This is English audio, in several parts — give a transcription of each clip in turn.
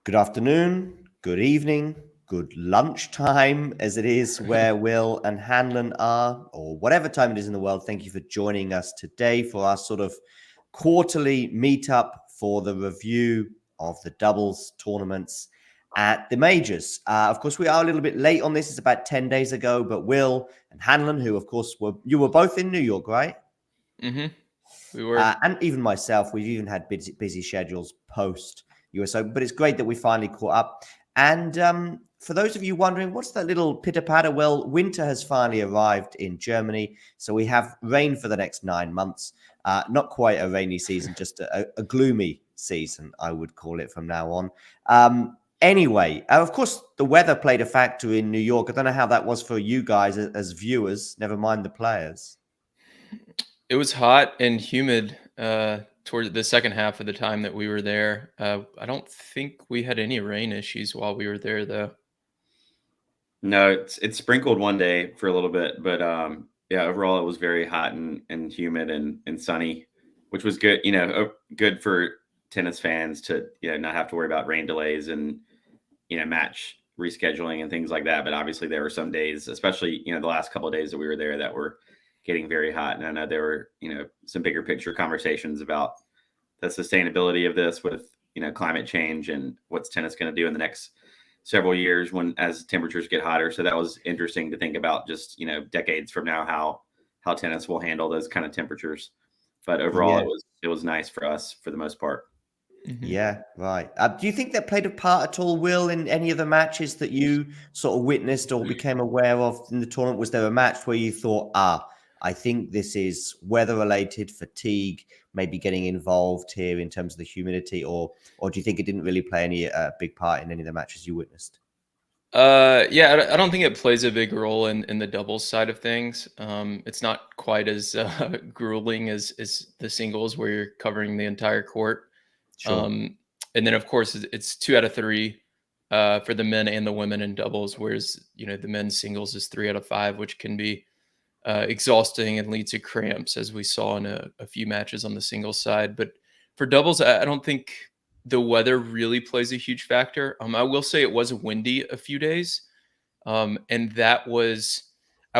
Good afternoon, good evening, good lunchtime, as it is where Will and Hanlon are, or whatever time it is in the world. Thank you for joining us today for our sort of quarterly meetup for the review of the doubles tournaments at the majors. Of course, we are a little bit late on this. It's about 10 days ago, but Will and Hanlon, who, of course, you were both in New York, right? Mm-hmm. We were. And even myself, we've even had busy schedules post US Open, but it's great that we finally caught up. And for those of you wondering, what's that little pitter patter? Well, winter has finally arrived in Germany, so we have rain for the next 9 months. Not quite a rainy season, just a gloomy season, I would call it from now on. Anyway, of course, the weather played a factor in New York. I don't know how that was for you guys as viewers, never mind the players. It was hot and humid toward the second half of the time that we were there. I don't think we had any rain issues while we were there, though. No, it's sprinkled one day for a little bit, but yeah, overall it was very hot and humid and sunny, which was good. Good for tennis fans to not have to worry about rain delays and match rescheduling and things like that. But obviously there were some days, especially the last couple of days that we were there, that were getting very hot, and I know there were some bigger picture conversations about the sustainability of this with climate change and what's tennis going to do in the next several years as temperatures get hotter. So that was interesting to think about, just decades from now, how tennis will handle those kind of temperatures. But overall, it was nice for us for the most part. Mm-hmm. Yeah, right. Do you think that played a part at all, Will, in any of the matches that you sort of witnessed or became aware of in the tournament? Was there a match where you thought, I think this is weather-related, fatigue, maybe getting involved here in terms of the humidity, or do you think it didn't really play any big part in any of the matches you witnessed? Yeah, I don't think it plays a big role in the doubles side of things. It's not quite as grueling as the singles, where you're covering the entire court. Sure. And then, of course, it's 2 out of 3 for the men and the women in doubles, whereas the men's singles is 3 out of 5, which can be exhausting and lead to cramps, as we saw in a few matches on the singles side. But for doubles, I don't think the weather really plays a huge factor. I will say it was windy a few days, and I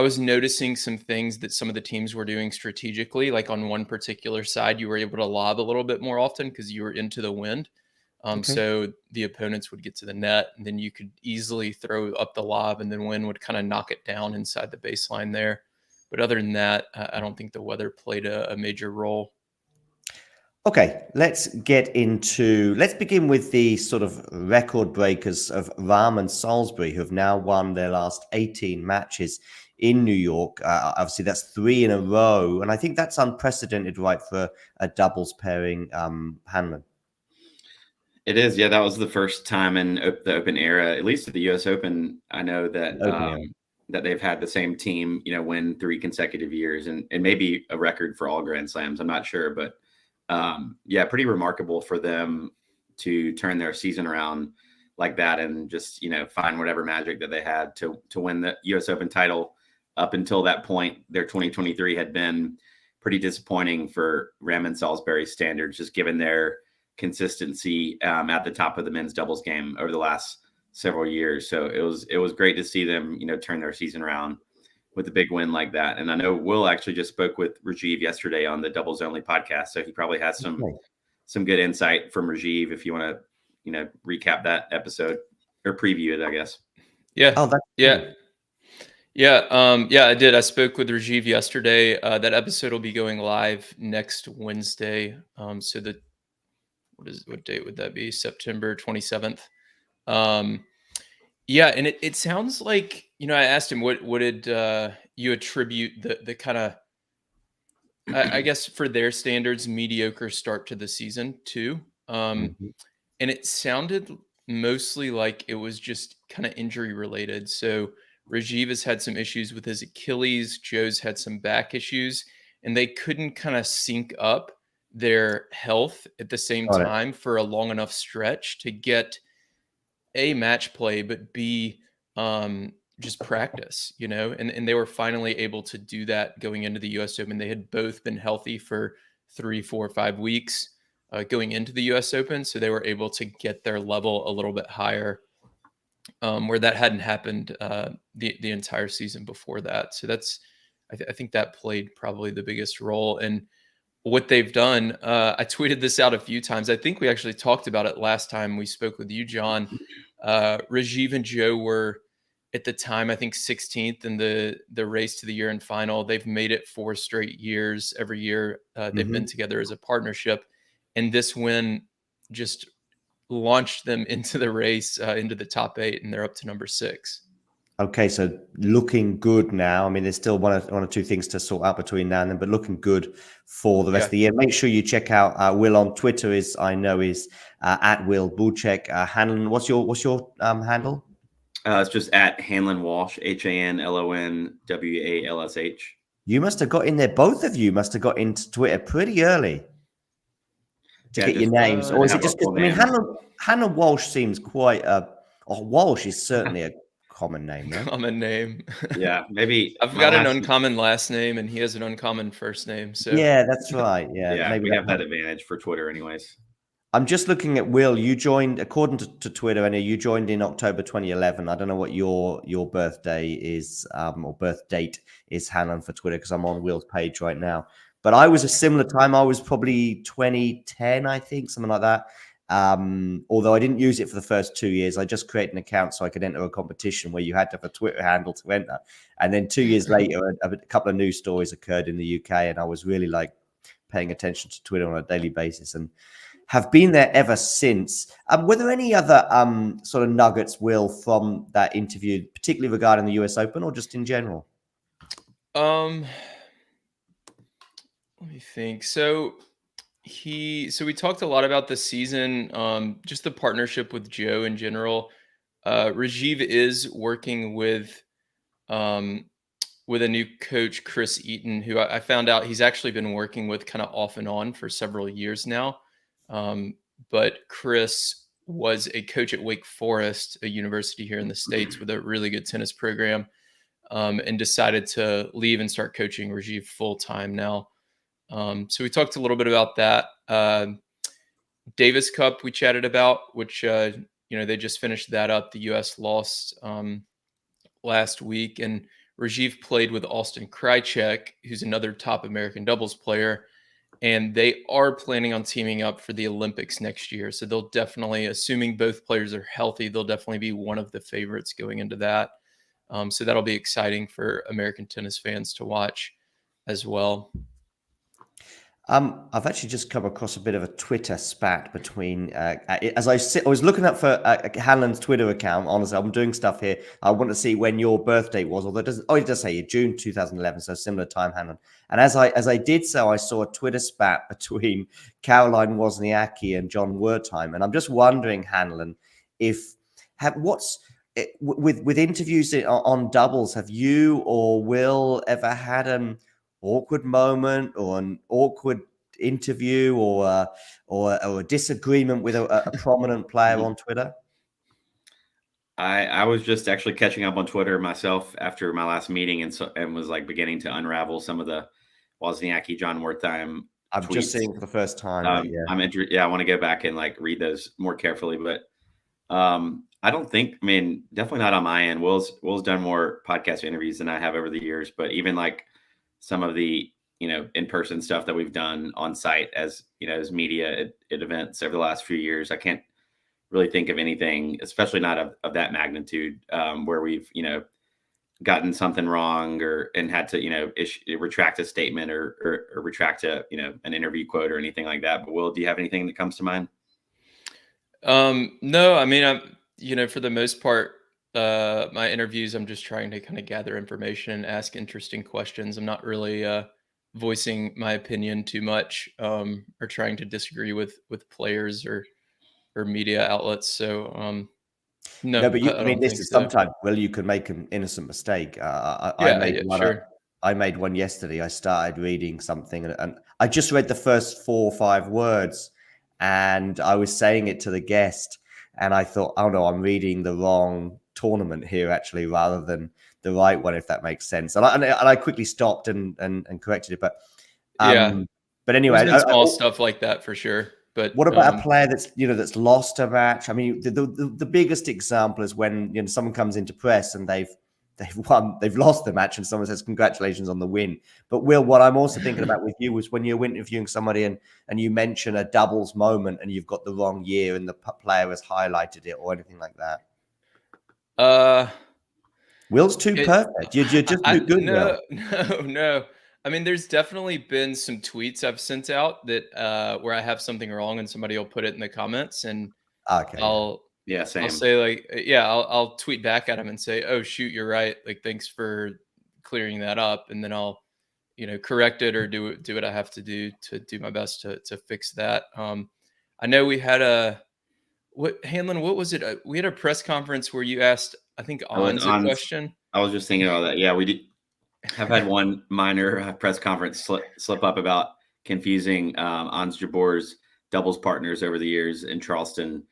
was noticing some things that some of the teams were doing strategically. Like on one particular side, you were able to lob a little bit more often because you were into the wind. Okay. So the opponents would get to the net, and then you could easily throw up the lob, and then wind would kind of knock it down inside the baseline there. But other than that, I don't think the weather played a major role. Okay, let's begin with the sort of record breakers of Rahm and Salisbury, who have now won their last 18 matches in New York. Obviously, that's 3 in a row, and I think that's unprecedented, right, for a doubles pairing, Hanlon. It is, yeah. That was the first time in the Open era, at least at the U.S. Open. I know that that they've had the same team, win 3 consecutive years, and maybe a record for all Grand Slams. I'm not sure, but yeah, pretty remarkable for them to turn their season around like that, and just find whatever magic that they had to win the U.S. Open title. Up until that point, their 2023 had been pretty disappointing for Rahm and Salisbury standards, just given their consistency at the top of the men's doubles game over the last several years. So it was great to see them turn their season around with a big win like that. And I know Will actually just spoke with Rajiv yesterday on the Doubles Only podcast, so he probably has some good insight from Rajiv if you want to recap that episode or preview it, I guess. Yeah. Oh, that's yeah. Yeah, I did. I spoke with Rajiv yesterday. That episode will be going live next Wednesday. So what date would that be? September 27th. Yeah, and it sounds like, I asked him what did you attribute the kind of, I guess for their standards, mediocre start to the season to. And it sounded mostly like it was just kind of injury related. So Rajiv has had some issues with his Achilles. Joe's had some back issues, and they couldn't kind of sync up their health at the same time for a long enough stretch to get A, match play, but B, just practice, and they were finally able to do that going into the US Open. They had both been healthy for 3, 4, 5 weeks. going into the U.S. Open, so they were able to get their level a little bit higher, where that hadn't happened the entire season before that. So that's I think that played probably the biggest role. And what they've done, I tweeted this out a few times. I think we actually talked about it last time we spoke with you, John. Rajiv and Joe were at the time, I think 16th in the race to the year-end final. They've made it 4 straight years. Every year they've been together as a partnership. And this win just launched them into the race, into the top 8, and they're up to number 6. Okay, so looking good now. I mean, there's still one or two things to sort out between now and then, but looking good for the rest of the year. Make sure you check out Will on Twitter. Is at Will Bulchek. Hanlon, what's your handle? It's just at Hanlon Walsh, HANLONWALSH. You must have got in there. Both of you must have got into Twitter pretty early to get your names. Or is it just because, I mean, Hanlon Walsh seems quite Walsh is certainly a common name, right? Common name. Yeah, maybe. I've got an uncommon last name and he has an uncommon first name. So yeah, that's right. Yeah, maybe we have that advantage for Twitter anyways. I'm just looking at Will. You joined, according to Twitter, and you joined in October 2011. I don't know what your birthday is or birth date is, Hanlon, for Twitter, because I'm on Will's page right now. But I was a similar time. I was probably 2010, I think, something like that. Although I didn't use it for the first 2 years. I just created an account so I could enter a competition where you had to have a Twitter handle to enter. And then 2 years later, a couple of news stories occurred in the UK, and I was really like paying attention to Twitter on a daily basis and have been there ever since. Were there any other sort of nuggets, Will, from that interview, particularly regarding the US Open or just in general? Let me think. So we talked a lot about the season, just the partnership with Joe in general. Rajiv is working with a new coach, Chris Eaton, who I found out he's actually been working with kind of off and on for several years now. But Chris was a coach at Wake Forest, a university here in the States with a really good tennis program, and decided to leave and start coaching Rajiv full time now. So we talked a little bit about that. Davis Cup we chatted about, which, they just finished that up. The U.S. lost last week, and Rajiv played with Austin Krajicek, who's another top American doubles player. And they are planning on teaming up for the Olympics next year. So they'll definitely, assuming both players are healthy, they'll definitely be one of the favorites going into that. So that'll be exciting for American tennis fans to watch as well. I've actually just come across a bit of a Twitter spat between, as I was looking up for Hanlon's Twitter account. Honestly, I'm doing stuff here. I want to see when your birthday was, although it does say June 2011, so similar time, Hanlon. And as I did so, I saw a Twitter spat between Caroline Wozniacki and John Wertheim. And I'm just wondering, Hanlon, with interviews on doubles, have you or Will ever had an awkward moment or an awkward interview or a disagreement with a prominent player on Twitter? I was just actually catching up on Twitter myself after my last meeting and was like beginning to unravel some of the Wozniacki, John Wertheim I'm tweets. just seeing for the first time. I want to go back and like read those more carefully, but I don't think, definitely not on my end. Will's done more podcast interviews than I have over the years, but even like some of the, in-person stuff that we've done on site as media at events over the last few years, I can't really think of anything, especially not of that magnitude, where we've, gotten something wrong and had to, retract a statement or retract an interview quote or anything like that. But Will, do you have anything that comes to mind? No, I'm, for the most part, my interviews, I'm just trying to kind of gather information and ask interesting questions. I'm not really voicing my opinion too much, or trying to disagree with players or media outlets. So no, but this is sometimes, well, you can make an innocent mistake. I made one yesterday. I started reading something and I just read the first 4 or 5 words and I was saying it to the guest and I thought, oh no, I'm reading the wrong tournament here actually, rather than the right one, if that makes sense. And I quickly stopped and corrected it. But but anyway, small stuff like that for sure. But what about a player that's lost a match? I mean, the biggest example is when someone comes into press and they've lost the match, and someone says congratulations on the win. But Will, what I'm also thinking about with you was when you're interviewing somebody and you mention a doubles moment and you've got the wrong year and the player has highlighted it or anything like that. Will's too perfect. You're just too good. No. I mean, there's definitely been some tweets I've sent out that where I have something wrong and somebody will put it in the comments, and I'll say like, I'll tweet back at them and say, oh shoot, you're right. Like, thanks for clearing that up. And then I'll, correct it or do what I have to do my best to fix that. I know we had Hanlon, what was it? We had a press conference where you asked, I think, Ons a question. I was just thinking about that. Yeah, we did. I've had one minor press conference slip up about confusing Ons Jabor's doubles partners over the years in Charleston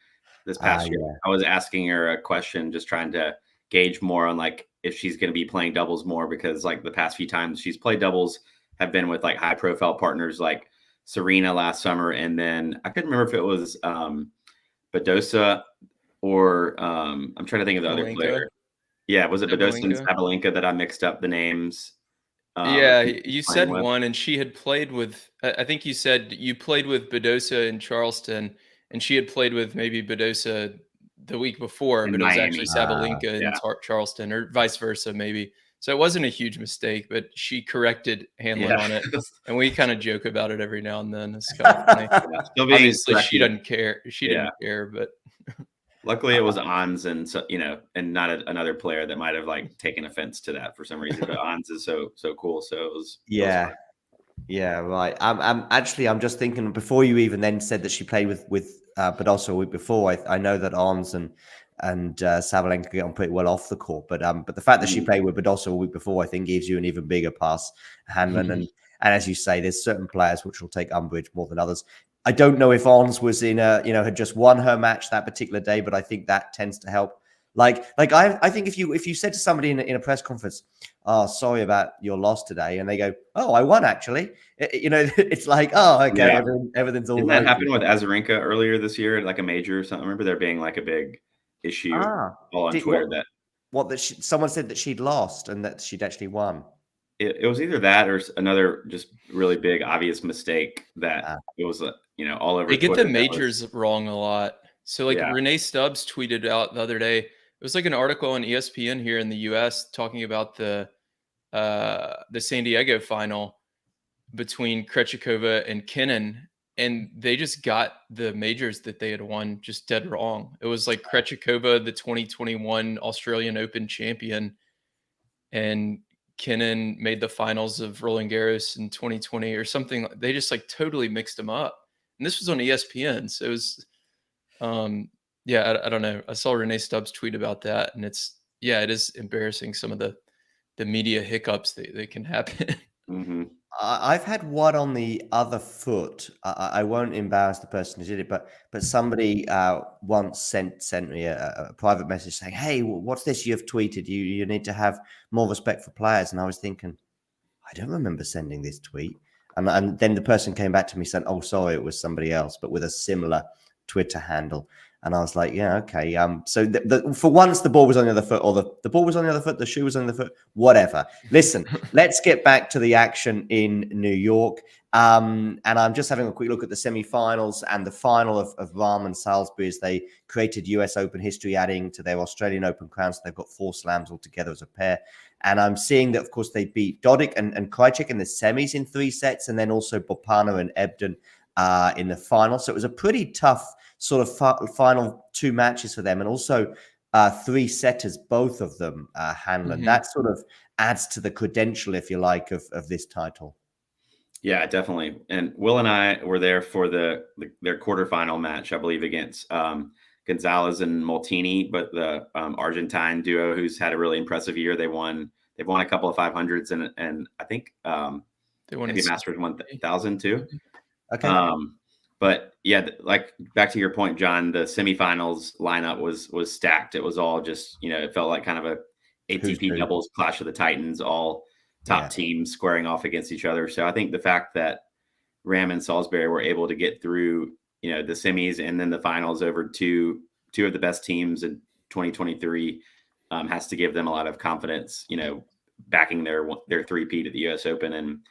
this past year. I was asking her a question, just trying to gauge more on like if she's going to be playing doubles more, because like the past few times she's played doubles have been with like high profile partners like Serena last summer. And then I couldn't remember if it was Badosa or I'm trying to think of the other player. Yeah, was it Badosa and Sabalenka that I mixed up the names? You said one, and she had played with, I think you said you played with Badosa in Charleston, and she had played with maybe Badosa the week before, but it was actually Sabalenka in Charleston, or vice versa maybe. So it wasn't a huge mistake, but she corrected Hanlon on it, and we kind of joke about it every now and then. It's kind of funny. Obviously, she doesn't care. She didn't care, but... Luckily, it was Ons, and so and not another player that might have like taken offense to that for some reason. But Ons is so cool, so it was. Right. I'm just thinking before you even then said that she played with but also a week before. I know that Ons and Sabalenka get on pretty well off the court, but the fact that she played with Badosa a week before, I think, gives you an even bigger pass, Hanlon. And as you say, there's certain players which will take umbrage more than others. I don't know if Ons was in had just won her match that particular day, but I think that tends to help. Like I think if you said to somebody in a press conference, "Oh, sorry about your loss today," and they go, "Oh, I won actually," it's like, "Oh, okay, everything's all." Didn't that happen with Azarenka earlier this year, like a major or something? I remember there being like a big issue all on Twitter someone said that she'd lost and that she'd actually won. It was either that or another just really big obvious mistake that it was all over. They get the majors wrong a lot. So like Renee Stubbs tweeted out the other day. It was like an article on ESPN here in the U.S. talking about the San Diego final between Krejcikova and Kinnan, and they just got the majors that they had won just dead wrong. It was like Krejcikova, the 2021 Australian Open champion, and Kinnan made the finals of Roland Garros in 2020 or something. They just like totally mixed them up. And this was on ESPN. So it was, I don't know. I saw Renee Stubbs tweet about that, and it is embarrassing, some of the media hiccups that can happen. I've had one on the other foot. I won't embarrass the person who did it, but somebody once sent me a private message saying, "Hey, what's this you've tweeted? You need to have more respect for players." And I was thinking, I don't remember sending this tweet. And then the person came back to me saying, "Oh, sorry, it was somebody else, but with a similar Twitter handle." And I was like, yeah, okay. So for once, the ball was on the other foot, or the ball was on the other foot, the shoe was on the other foot, whatever. Listen, let's get back to the action in New York. And I'm just having a quick look at the semifinals and the final of Rahm and Salisbury as they created US Open history, adding to their Australian Open crowns. So they've got 4 slams altogether as a pair. And I'm seeing that, of course, they beat Dodig and Krajicek in the semis in 3 sets, and then also Bopana and Ebden in the final. So it was a pretty tough sort of final 2 matches for them, and also 3 setters, both of them, Hanlon. That sort of adds to the credential, if you like, of this title. Yeah, definitely. And Will and I were there for their quarterfinal match, I believe, against Gonzalez and Molteni, but the Argentine duo who's had a really impressive year. They've won a couple of 500s, and I think they won maybe Masters 1000 too. Okay. But yeah, like back to your point, John, the semifinals lineup was stacked. It was all just, it felt like kind of a ATP doubles clash of the Titans, all top teams squaring off against each other. So I think the fact that Rahm and Salisbury were able to get through the semis and then the finals over two of the best teams in 2023 has to give them a lot of confidence, backing their three-peat at the US Open.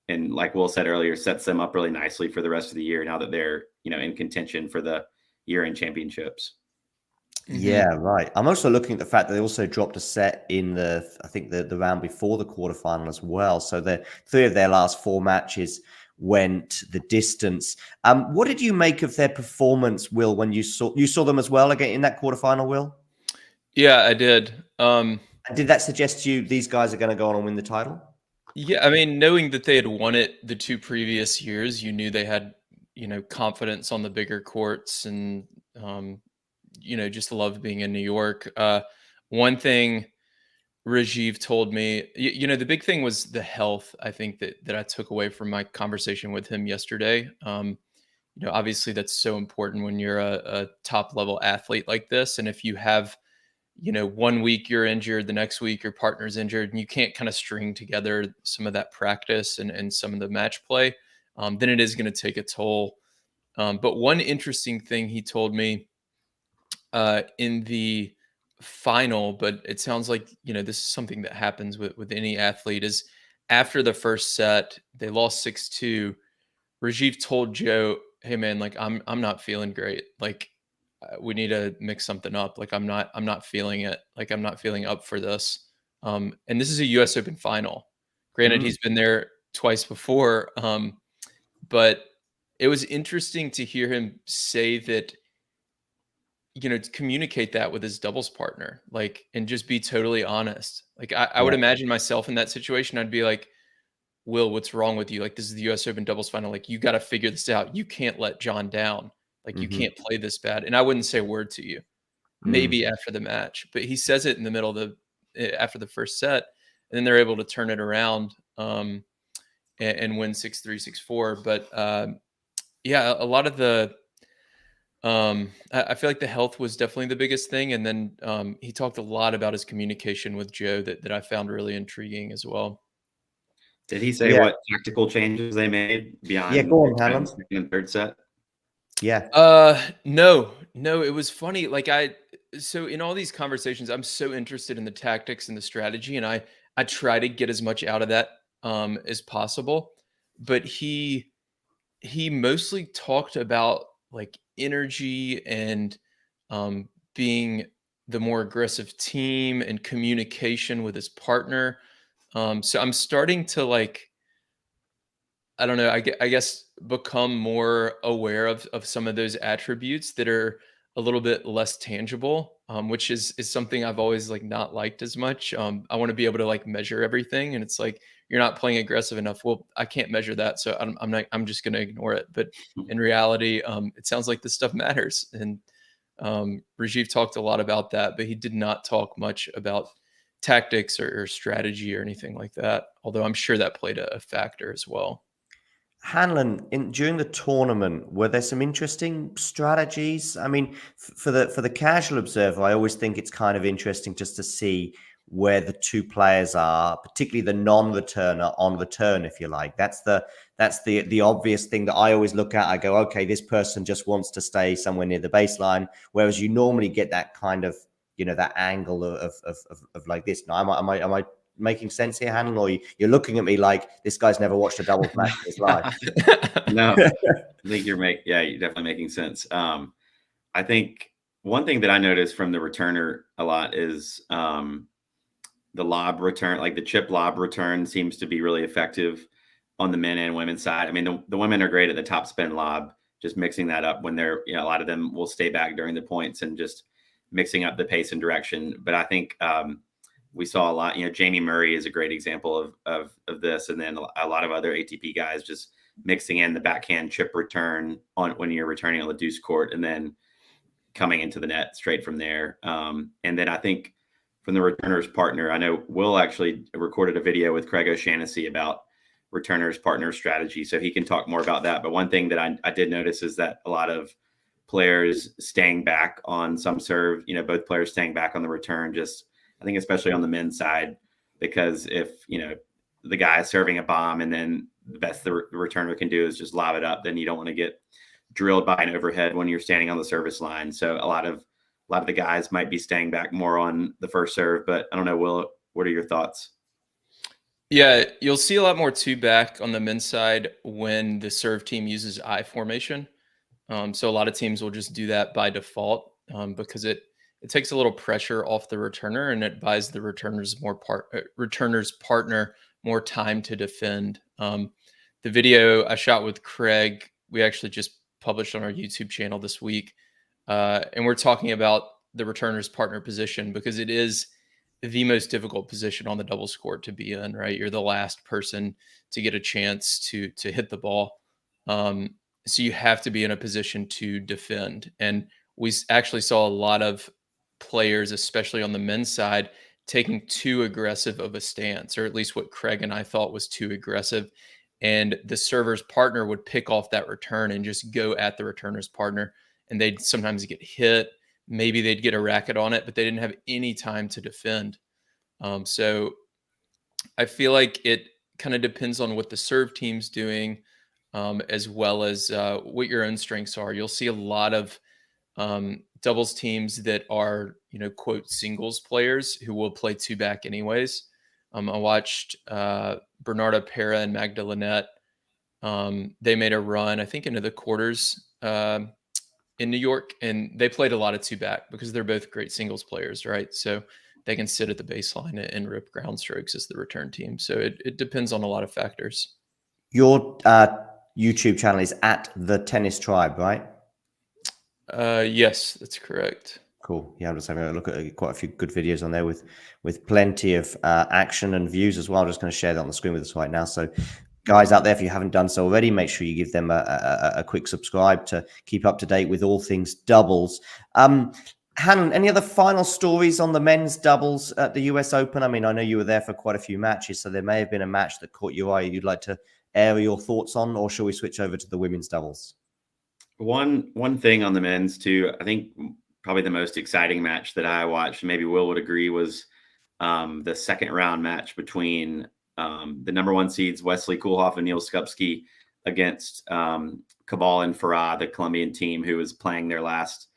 And like Will said earlier, sets them up really nicely for the rest of the year now that they're, in contention for the year-end championships. Yeah, right. I'm also looking at the fact that they also dropped a set in I think the round before the quarterfinal as well. So the 3 of their last 4 matches went the distance. What did you make of their performance, Will, when you saw them as well again in that quarterfinal, Will? Yeah, I did. Did that suggest to you these guys are going to go on and win the title? Yeah, I mean, knowing that they had won it the 2 previous years, you knew they had, confidence on the bigger courts and, just love being in New York. One thing Rajiv told me, the big thing was the health. I think that I took away from my conversation with him yesterday. Obviously that's so important when you're a top level athlete like this. And if you have, 1 week you're injured, the next week your partner's injured, and you can't kind of string together some of that practice and some of the match play, then it is going to take a toll. But one interesting thing he told me in the final, but it sounds like, this is something that happens with any athlete, is after the first set, they lost 6-2. Rajiv told Joe, hey man, like I'm not feeling great. Like we need to mix something up. Like I'm not feeling it. Like I'm not feeling up for this. And this is a US Open final. Granted, he's been there twice before. But it was interesting to hear him say that, to communicate that with his doubles partner, like, and just be totally honest. Like I would imagine myself in that situation. I'd be like, Will, what's wrong with you? Like, this is the US Open doubles final. Like, you got to figure this out. You can't let John down. Like, you can't play this bad. And I wouldn't say a word to you, maybe after the match, but he says it in the middle of after the first set, and then they're able to turn it around and win 6-3, 6-4. But yeah, a lot of the, I feel like the health was definitely the biggest thing. And then he talked a lot about his communication with Joe that I found really intriguing as well. Did he say what tactical changes they made beyond go on, the second and third set? No, it was funny. Like so in all these conversations, I'm so interested in the tactics and the strategy, and I try to get as much out of that as possible. But he mostly talked about like energy and being the more aggressive team and communication with his partner. So I'm starting to like, I don't know, I guess become more aware of some of those attributes that are a little bit less tangible, which is something I've always like not liked as much. I want to be able to like measure everything, and it's like, you're not playing aggressive enough. Well, I can't measure that, so I'm just going to ignore it. But in reality, it sounds like this stuff matters. And Rajiv talked a lot about that, but he did not talk much about tactics or strategy or anything like that. Although I'm sure that played a factor as well. Hanlon, during the tournament, were there some interesting strategies? I mean, for the casual observer, I always think it's kind of interesting just to see where the two players are, particularly the non-returner on return, if you like. That's the obvious thing that I always look at. I go, okay, this person just wants to stay somewhere near the baseline, whereas you normally get that kind of, that angle of like this. Now, am I making sense here, Hanlon, or you're looking at me like this guy's never watched a doubles match in his life? No, I think you're definitely making sense. I think one thing that I noticed from the returner a lot is the lob return, like the chip lob return seems to be really effective on the men and women's side. I mean, the women are great at the top spin lob, just mixing that up when they're, a lot of them will stay back during the points and just mixing up the pace and direction. But I think we saw a lot, Jamie Murray is a great example of this. And then a lot of other ATP guys just mixing in the backhand chip return on when you're returning on the deuce court and then coming into the net straight from there. And then I think from the returner's partner, I know Will actually recorded a video with Craig O'Shaughnessy about returner's partner strategy. So he can talk more about that. But one thing that I did notice is that a lot of players staying back on some serve, both players staying back on the return, just I think especially on the men's side, because if, the guy is serving a bomb and then the best the returner can do is just lob it up, then you don't want to get drilled by an overhead when you're standing on the service line. So a lot of the guys might be staying back more on the first serve, but I don't know, Will, what are your thoughts? Yeah, you'll see a lot more two back on the men's side when the serve team uses I formation. So a lot of teams will just do that by default because it takes a little pressure off the returner and it buys the returner's partner more time to defend. The video I shot with Craig, we actually just published on our YouTube channel this week, and we're talking about the returner's partner position because it is the most difficult position on the doubles court to be in. Right, you're the last person to get a chance to hit the ball. So you have to be in a position to defend. And we actually saw a lot of players, especially on the men's side, taking too aggressive of a stance, or at least what Craig and I thought was too aggressive. And the server's partner would pick off that return and just go at the returner's partner. And they'd sometimes get hit. Maybe they'd get a racket on it, but they didn't have any time to defend. So I feel like it kind of depends on what the serve team's doing, as well as what your own strengths are. You'll see a lot of doubles teams that are, quote, singles players who will play two back anyways. I watched Bernarda Pera and Magda Linette. They made a run, I think, into the quarters in New York, and they played a lot of two back because they're both great singles players, right? So they can sit at the baseline and rip ground strokes as the return team. So it depends on a lot of factors. Your YouTube channel is at The Tennis Tribe, right? Yes, that's correct. Cool. Yeah, I'm just having a look at quite a few good videos on there with plenty of action and views as well. I'm just going to share that on the screen with us right now. So guys out there, if you haven't done so already, make sure you give them a quick subscribe to keep up to date with all things doubles. Hannon, any other final stories on the men's doubles at the US Open? I mean, I know you were there for quite a few matches, so there may have been a match that caught your eye you'd like to air your thoughts on, or shall we switch over to the women's doubles? One thing on the men's too, I think probably the most exciting match that I watched, maybe Will would agree, was the second round match between the number one seeds Wesley Koolhoff and Neil Skupski against Cabal and Farah, the Colombian team who was playing their last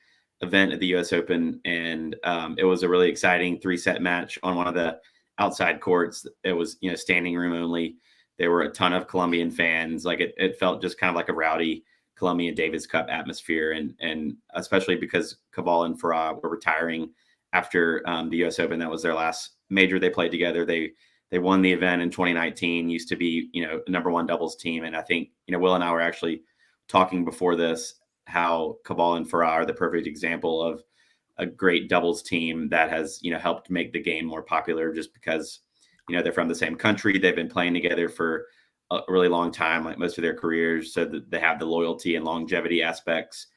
event at the US Open. And it was a really exciting 3-set match on one of the outside courts. It was, standing room only. There were a ton of Colombian fans. Like it felt just kind of like a rowdy Colombian Davis Cup atmosphere. And especially because Cabal and Farah were retiring after the US Open. That was their last major they played together. They won the event in 2019, used to be, a number one doubles team. And I think, Will and I were actually talking before this, how Cabal and Farah are the perfect example of a great doubles team that has, helped make the game more popular just because, they're from the same country. They've been playing together for a really long time, like most of their careers. So that they have the loyalty and longevity aspects.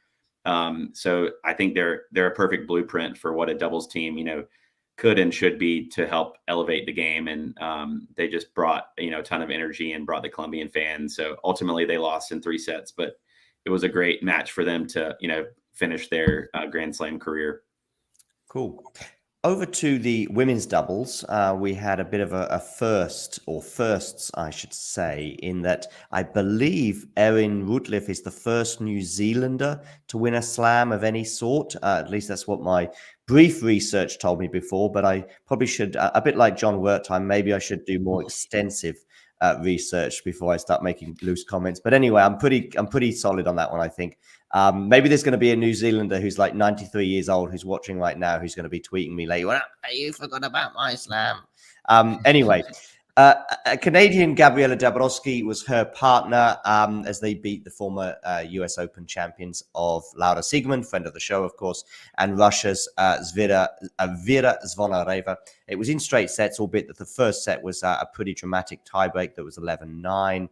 So I think they're a perfect blueprint for what a doubles team, could and should be to help elevate the game. And they just brought, a ton of energy and brought the Colombian fans. So ultimately they lost in 3 sets, but it was a great match for them to, finish their Grand Slam career. Cool. Over to the women's doubles, we had a bit of a first, or firsts, I should say, in that I believe Erin Routliffe is the first New Zealander to win a slam of any sort. At least that's what my brief research told me before, but I probably should, a bit like John Wertheim, maybe I should do more extensive research before I start making loose comments. But anyway, I'm pretty solid on that one, I think. Maybe there's going to be a New Zealander who's like 93 years old who's watching right now who's going to be tweeting me later. Well, you forgot about my slam. Anyway, a Canadian Gabriela Dabrowski was her partner as they beat the former US Open champions of Laura Siegemund, friend of the show, of course, and Russia's Vera Zvonareva. It was in straight sets, albeit that the first set was a pretty dramatic tiebreak that was 11-9.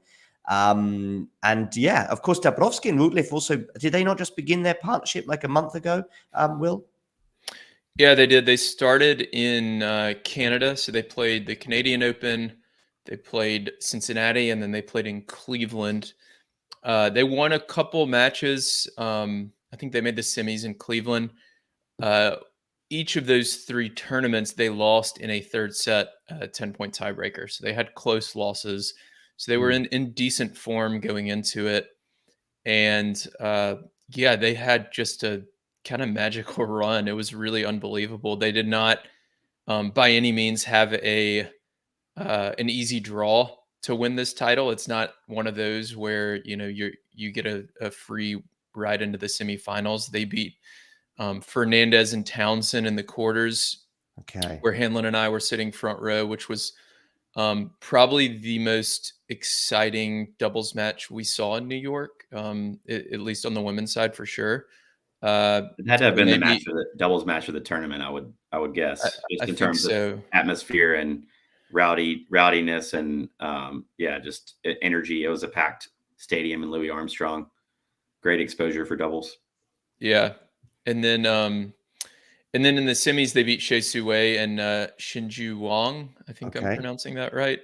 And yeah, of course, Dabrowski and Routliffe also, did they not just begin their partnership like a month ago, Will? Yeah, they did. They started in Canada. So they played the Canadian Open, they played Cincinnati, and then they played in Cleveland. They won a couple matches. I think they made the semis in Cleveland. Each of those 3 tournaments, they lost in a third set, 10-point tiebreaker. So they had close losses. So they were in decent form going into it. And yeah, they had just a kind of magical run. It was really unbelievable. They did not by any means have an easy draw to win this title. It's not one of those where you get a free ride into the semifinals. They beat Fernandez and Townsend in the quarters, Okay. where Hanlon and I were sitting front row, which was probably the most exciting doubles match we saw in New York, at least on the women's side for sure. It had to have been and the they beat, doubles match of the tournament. I would guess, I, just I in think terms of so. atmosphere and rowdiness and just energy. It was a packed stadium in Louis Armstrong. Great exposure for doubles. Yeah, and then in the semis they beat Shea Suwei and Shinju Wang. I think I'm Okay. pronouncing that right.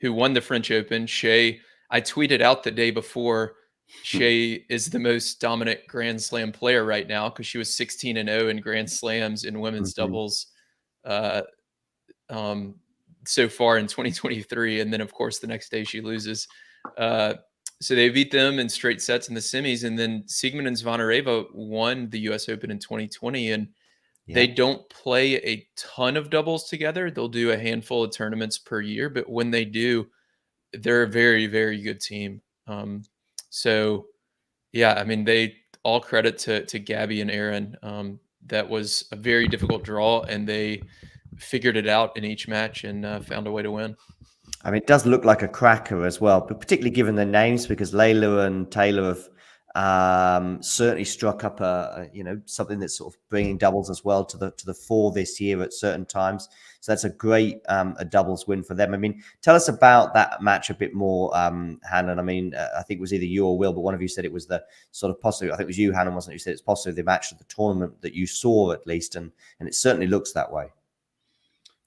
Who won the French Open? Shea. I tweeted out the day before. Shea is the most dominant Grand Slam player right now because she was 16-0 in Grand Slams in women's doubles so far in 2023, and then of course the next day she loses. So they beat them in straight sets in the semis, and then Siegmund and Zvonareva won the U.S. Open in 2020, and they don't play a ton of doubles together. They'll do a handful of tournaments per year, but when they do, they're a very, very good team. So, yeah, I mean, they all credit to Gabby and Aaron. That was a very difficult draw, and they figured it out in each match and found a way to win. I mean, it does look like a cracker as well, but particularly given the names, because Layla and Taylor have certainly struck up something that's sort of bringing doubles as well to the fore this year at certain times. So that's a great a doubles win for them. I mean, tell us about that match a bit more, Hanlon. I mean, I think it was either you or Will, but one of you said it was the sort of possibly, I think it was you, Hanlon, wasn't it? You said it's possibly the match of the tournament that you saw at least, and it certainly looks that way.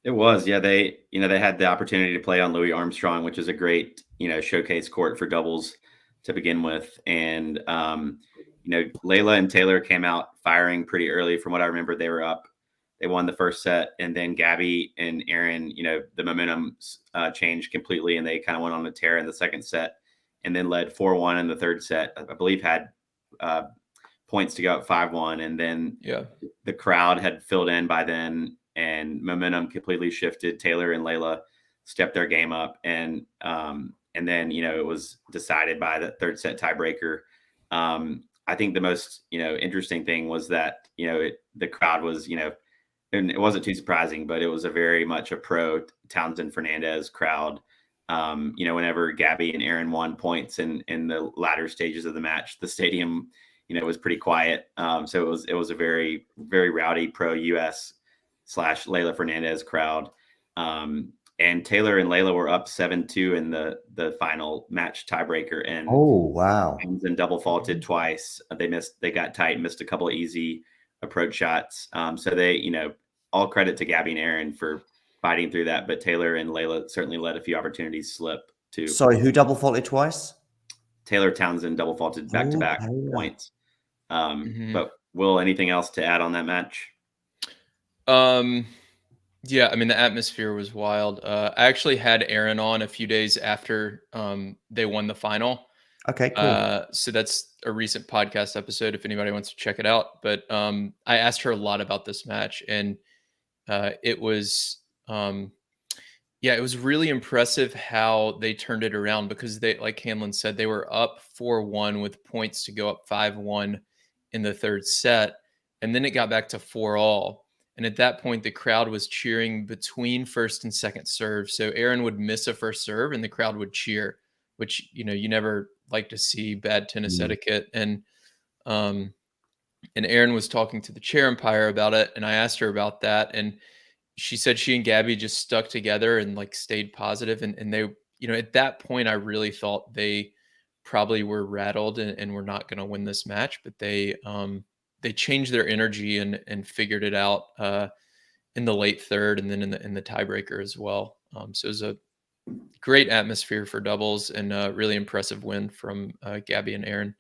It was, yeah. They had the opportunity to play on Louis Armstrong, which is a great, showcase court for doubles to begin with. And, Layla and Taylor came out firing pretty early. From what I remember, they were up. They won the first set, and then Gabby and Aaron, the momentum changed completely, and they kind of went on a tear in the second set, and then led 4-1 in the third set. I believe had points to go up 5-1, and then the crowd had filled in by then. And momentum completely shifted. Taylor and Layla stepped their game up, and then it was decided by the third set tiebreaker. I think the most interesting thing was that the crowd was and it wasn't too surprising, but it was a very much a pro Townsend Fernandez crowd. Whenever Gabby and Aaron won points in the latter stages of the match, the stadium was pretty quiet. So it was a very, very rowdy pro US / Layla Fernandez crowd. And Taylor and Layla were up 7-2 in the final match tiebreaker. And and double faulted twice. They got tight and missed a couple of easy approach shots. So they, all credit to Gabby and Aaron for fighting through that. But Taylor and Layla certainly let a few opportunities slip too. Sorry, who double faulted twice? Taylor Townsend double faulted back-to-back points. But Will, anything else to add on that match? Yeah, I mean, the atmosphere was wild. I actually had Aaron on a few days after they won the final. Okay, cool. So that's a recent podcast episode if anybody wants to check it out. But I asked her a lot about this match, and it was it was really impressive how they turned it around, because they, like Hanlon said, they were up 4-1 with points to go up 5-1 in the third set, and then it got back to 4-all. And at that point, the crowd was cheering between first and second serve. So Aaron would miss a first serve and the crowd would cheer, which, you never like to see. Bad tennis etiquette. And Aaron was talking to the chair umpire about it. And I asked her about that. And she said she and Gabby just stuck together and stayed positive. And they, at that point, I really thought they probably were rattled and were not going to win this match, but they changed their energy and figured it out in the late third, and then in the tiebreaker as well. So it was a great atmosphere for doubles, and a really impressive win from Gabby and Aaron.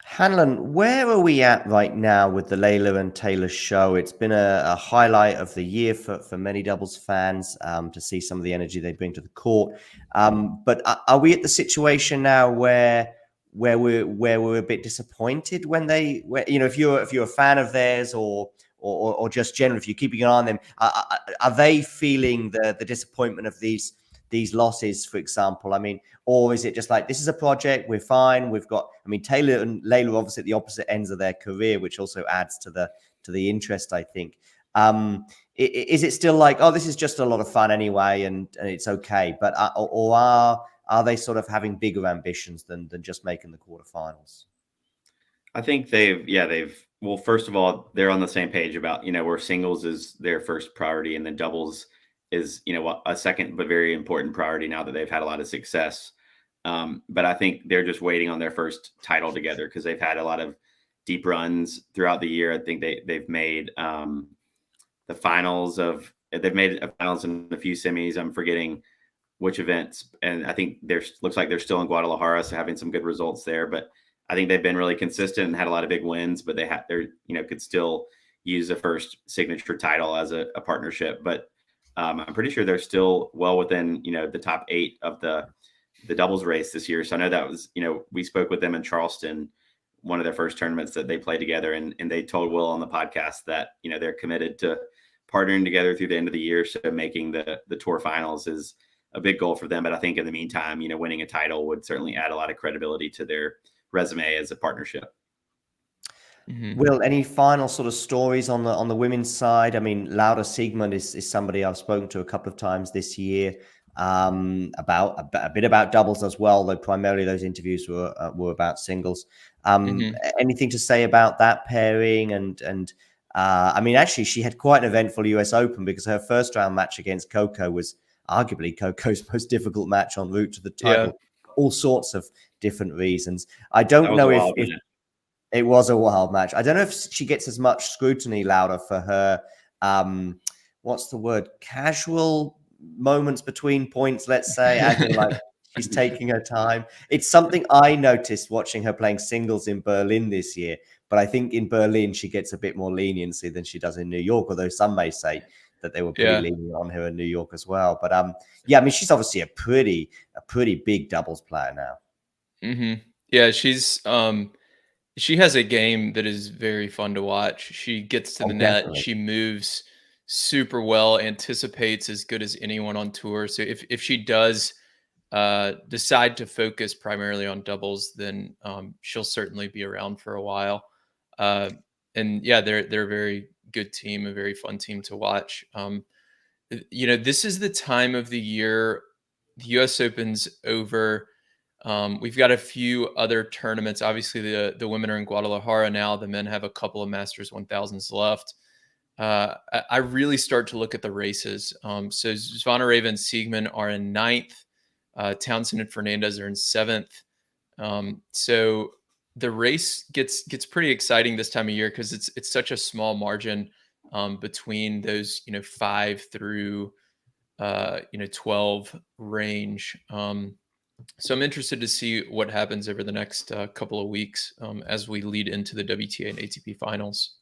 Hanlon, where are we at right now with the Layla and Taylor show? It's been a highlight of the year for many doubles fans to see some of the energy they bring to the court. But are we at the situation now where where we're a bit disappointed when if you're a fan of theirs or just generally if you're keeping an eye on them, are they feeling the disappointment of these losses, for example? I mean, or is it just like, this is a project, we're fine, we've got, I mean, Taylor and Layla obviously at the opposite ends of their career, which also adds to the interest, I think. Is it still like, oh, this is just a lot of fun anyway, and it's okay, but or are they sort of having bigger ambitions than just making the quarterfinals? I think well, first of all, they're on the same page about, where singles is their first priority and then doubles is, a second but very important priority now that they've had a lot of success. But I think they're just waiting on their first title together because they've had a lot of deep runs throughout the year. I think they've made the finals they've made finals in a few semis. I'm forgetting which events, and I think looks like they're still in Guadalajara, so having some good results there. But I think they've been really consistent and had a lot of big wins, but they're could still use a first signature title as a partnership. But I'm pretty sure they're still well within the top 8 of the doubles race this year. So I know that was we spoke with them in Charleston, one of their first tournaments that they played together, and they told Will on the podcast that they're committed to partnering together through the end of the year. So making the tour finals is a big goal for them. But I think in the meantime, winning a title would certainly add a lot of credibility to their resume as a partnership. Mm-hmm. Will, any final sort of stories on the women's side? I mean, Laura Siegmund is somebody I've spoken to a couple of times this year about a bit about doubles as well, though primarily those interviews were about singles. Anything to say about that pairing? And I mean, actually, she had quite an eventful US Open because her first round match against Coco was arguably Coco's most difficult match en route to the title. Yeah. All sorts of different reasons. I don't know if it was a wild match. I don't know if she gets as much scrutiny, Laura, for her, what's the word, casual moments between points, let's say, acting like she's taking her time. It's something I noticed watching her playing singles in Berlin this year, but I think in Berlin she gets a bit more leniency than she does in New York, although some may say that they were pretty lenient on her in New York as well. But yeah, I mean, she's obviously a pretty big doubles player now. Yeah, she has a game that is very fun to watch. She gets to the net. Definitely. She moves super well, anticipates as good as anyone on tour. So if she does decide to focus primarily on doubles, then she'll certainly be around for a while. And yeah, they're a very good team, a very fun team to watch. This is the time of the year. The US Open's over. We've got a few other tournaments. Obviously, the women are in Guadalajara now. The men have a couple of Masters 1000s left. I really start to look at the races. So Zvonareva and Siegmund are in 9th. Townsend and Fernandez are in 7th. So the race gets pretty exciting this time of year because it's such a small margin between those 5 through 12 range. So I'm interested to see what happens over the next couple of weeks as we lead into the WTA and ATP finals.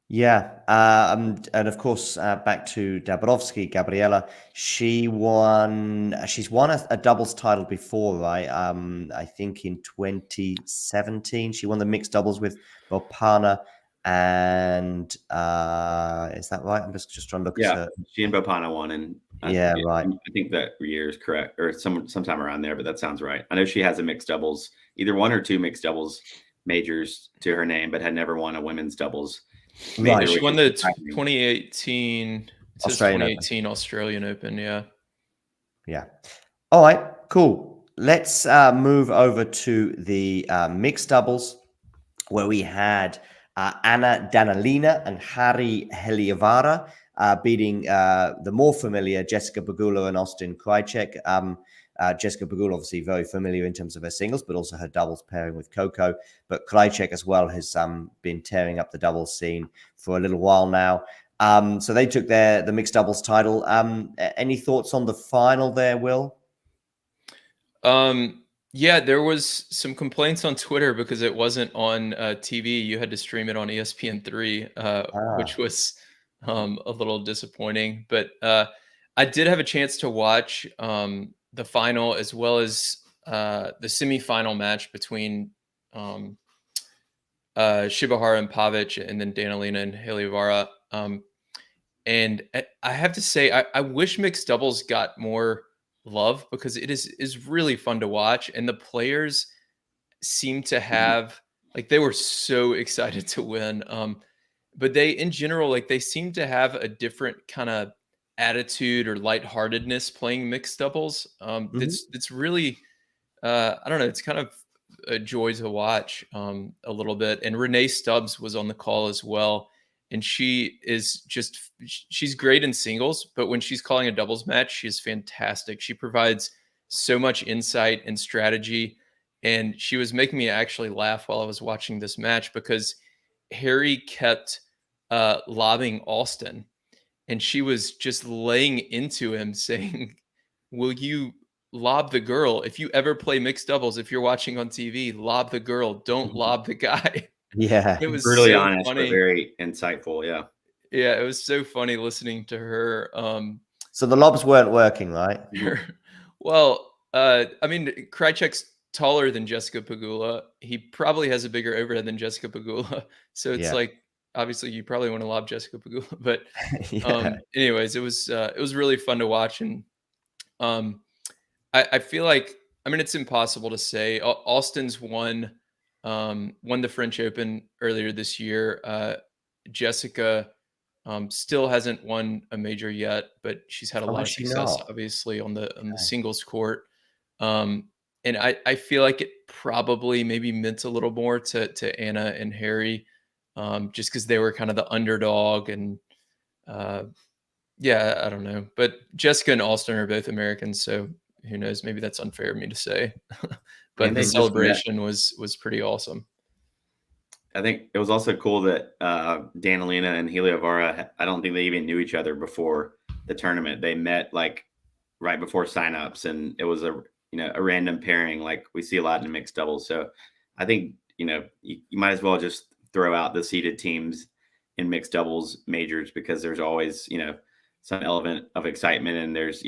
Yeah. And of course, back to Dabrowski, Gabriela, she's won a doubles title before, right? I think in 2017, she won the mixed doubles with Bopana. And is that right? I'm just trying to look. Yeah, she and Bopana won, and right. I think that year is correct, or sometime around there. But that sounds right. I know she has a mixed doubles, either 1 or 2 mixed doubles majors to her name, but had never won a women's doubles major. Right. She won the 2018 Australian Open. Yeah. All right. Cool. Let's move over to the mixed doubles, where we had Anna Danilina and Harry Helievara beating the more familiar Jessica Pegula and Austin Krajicek. Jessica Pegula, obviously very familiar in terms of her singles, but also her doubles pairing with Coco. But Krajicek as well has been tearing up the doubles scene for a little while now. So they took the mixed doubles title. Any thoughts on the final there, Will? Yeah, there was some complaints on Twitter because it wasn't on TV. You had to stream it on ESPN3, which was a little disappointing. But I did have a chance to watch the final, as well as the semifinal match between Shibahara and Pavic, and then Danilina and Heliovara. And I have to say, I wish mixed doubles got more love, because it is really fun to watch, and the players seem to have, like, they were so excited to win. But they, in general, like, they seem to have a different kind of attitude or lightheartedness playing mixed doubles. It's really, I don't know, it's kind of a joy to watch a little bit. And Renee Stubbs was on the call as well. And she's great in singles, but when she's calling a doubles match, she is fantastic. She provides so much insight and strategy. And she was making me actually laugh while I was watching this match, because Harry kept lobbing Alston, and she was just laying into him saying, will you lob the girl? If you ever play mixed doubles, if you're watching on TV, lob the girl, don't lob the guy. Yeah. It was Brutally so honest, funny. but very insightful. Yeah. Yeah, it was so funny listening to her. So the lobs weren't working, right? Well, I mean, Krajicek's taller than Jessica Pegula. He probably has a bigger overhead than Jessica Pegula. So it's like, obviously you probably want to lob Jessica Pegula, but anyways, it was really fun to watch. And I feel like, I mean, it's impossible to say. Austin's won the French Open earlier this year. Jessica still hasn't won a major yet, but she's had a lot of success, obviously, on the singles court. And I feel like it probably maybe meant a little more to Anna and Harry, just because they were kind of the underdog. And yeah, I don't know. But Jessica and Alston are both Americans, so who knows? Maybe that's unfair of me to say. But the celebration was pretty awesome. I think it was also cool that Danilina and Heliovara, I don't think they even knew each other before the tournament. They met like right before signups, and it was a random pairing like we see a lot in mixed doubles. So I think, you might as well just throw out the seeded teams in mixed doubles majors, because there's always, some element of excitement, and there's,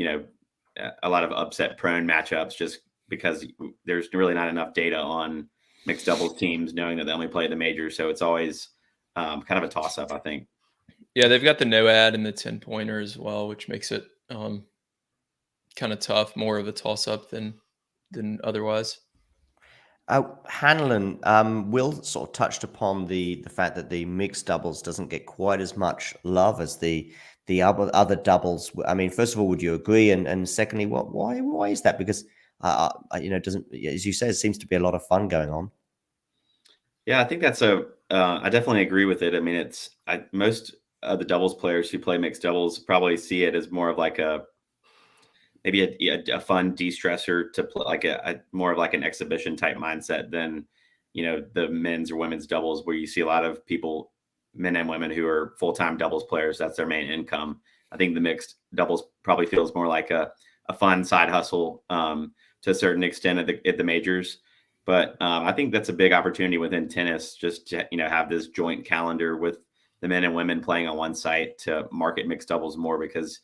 a lot of upset prone matchups, just because there's really not enough data on mixed doubles teams, knowing that they only play the majors. So it's always kind of a toss up, I think. Yeah, they've got the no ad and the 10-pointer as well, which makes it kind of tough, more of a toss up than otherwise. Hanlon, Will sort of touched upon the fact that the mixed doubles doesn't get quite as much love as the other doubles. I mean, first of all, would you agree? And secondly, why is that? Because doesn't, as you say, it seems to be a lot of fun going on. Yeah, I think that's I definitely agree with it. I mean, most of the doubles players who play mixed doubles probably see it as more of like maybe a fun de-stressor to play, like a more of like an exhibition type mindset than, the men's or women's doubles, where you see a lot of people, men and women, who are full-time doubles players. That's their main income. I think the mixed doubles probably feels more like a fun side hustle to a certain extent at the majors. But I think that's a big opportunity within tennis, just to, have this joint calendar with the men and women playing on one site to market mixed doubles more, because